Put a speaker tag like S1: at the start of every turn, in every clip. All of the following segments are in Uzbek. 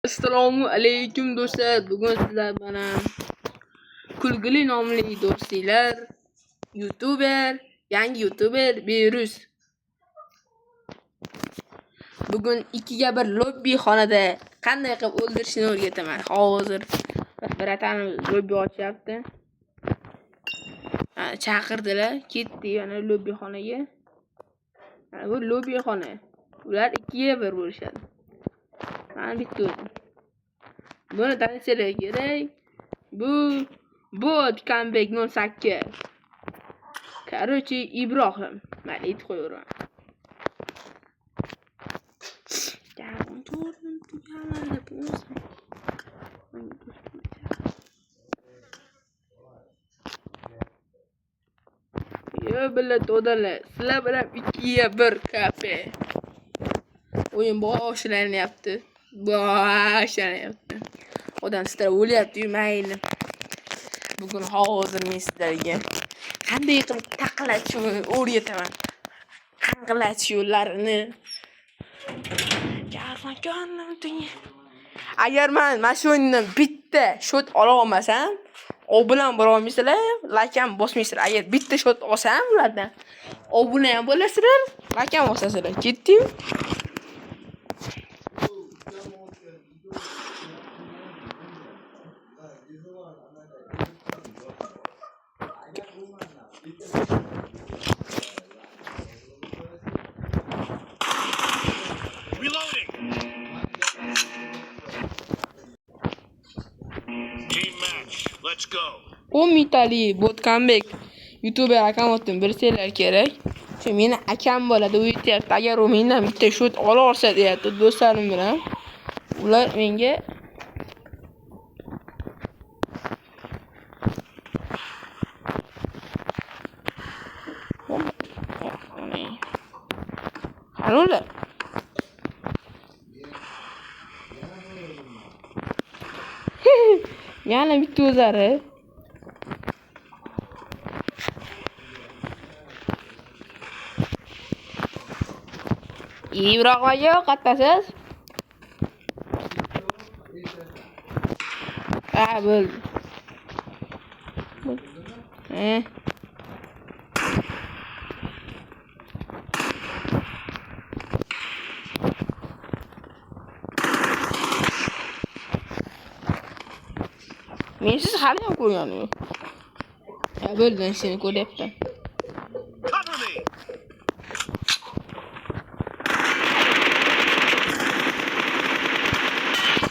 S1: Assalomu alaykum do'stlar. Bugun sizlar bilan Kulgili nomli do'stlar, yangi YouTuber Virus. Bugun 2ga 1 lobby xonada qanday qilib o'ldirishni o'rgataman. Hozir bratani lobby ochyapti. Chaqirdilar, ketdi yana lobby xonaga. Bu lobby xona. Ular 2ga 1 bo'lishadi. Men bitta o'zim. Buni tanishalar kerak. Bu bot comeback 08. Короче, Ibrohim. Men aytib qo'yaman. Yo billah to'dalar. Sizlar bilan 2ga 1 kafe. O'yin boshlanyapti. Odam sizlar o'lyapti, mayli. Bugun hozir men sizlarga qanday qilib taqlashni o'rgataman. Taqlash yo'llarini. Agar men mashinadan bitta shot ola olmasam, o bilan bora olmaysizlar, lakam bosmaysizlar. Agar bitta shot olsam ulardan, obuna ham bo'lasizlar, lakam bosasizlar. Ketdim.
S2: Reloading. Team match. Let's go.
S1: Mitali bot comeback YouTuber akkauntim bilsanglar kerak. Shu meni akam bo'ladi, u aytayapti, agar u mendan bitta shot ola olsa deyapti do'stlarim bilan. Ular menga Qanolar. Yana bitta o'zlari. Ibrohimga qattasiz? Bo'l. Mensiz hali ham ko'rganim yo'q. Bo'ldim, seni ko'ryapman.
S2: Cover me.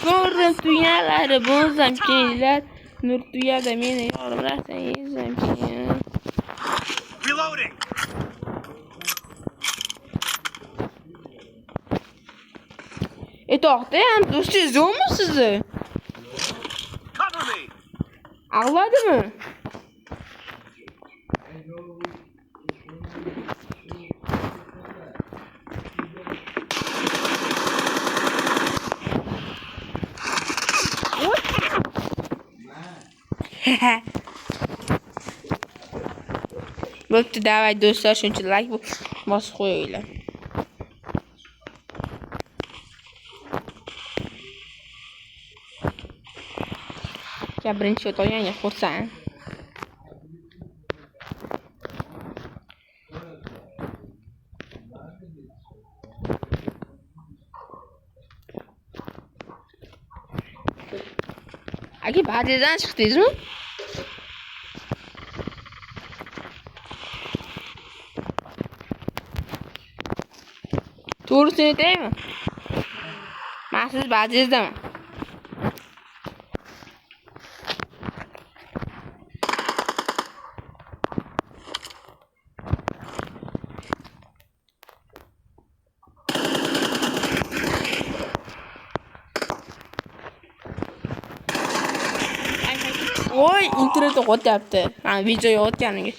S1: Ko'rdim tuyalari bo'lsam keylar. Nur tuyada meni yorimlasan yezam keyin.
S2: Reloading.
S1: To'xta, ham do'stingiz yo'qmi sizni?
S2: Cover me.
S1: Ag'ladimi? Bo'pti, davay do'stlar, shuncha like bosib qo'yinglar. Birinchi shot olganga xursand. Aka bazdan chiqdingizmi? To'g'risini aytaymi? Men siz bazizdaman. Oy, internet o'tyapti. Men video yo'qotganiga.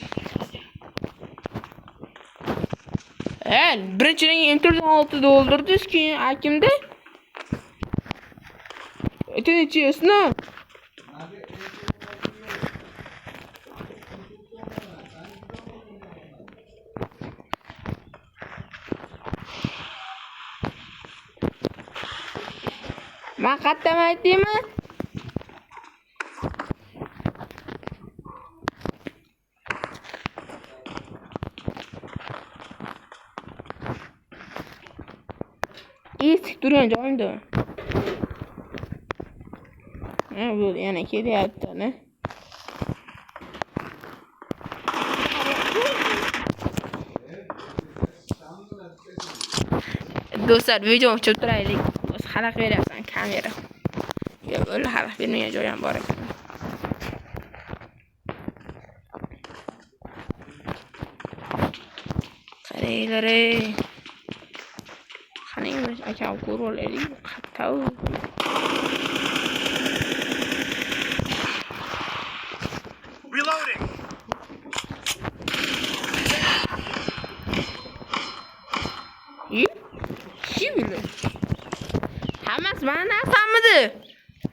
S1: Birinchining internet oltida o'ldirdingiz, keyin akimda? Aytingchi, esna. Men qattama aytdingmi? Esik turgan joyimda. Bu yana kelyapti, ne? Do'stlar, videoni tushirtiraylik. O'zi xalaq beryapsan kamera. Yo'q, o'li xalaq bermagan joy ham bor ekan. Qaranglar ey. Qanday akam ko'rib olaylik. Qattau.
S2: Reloading.
S1: Şimdi. Hammasi mana narsamidi?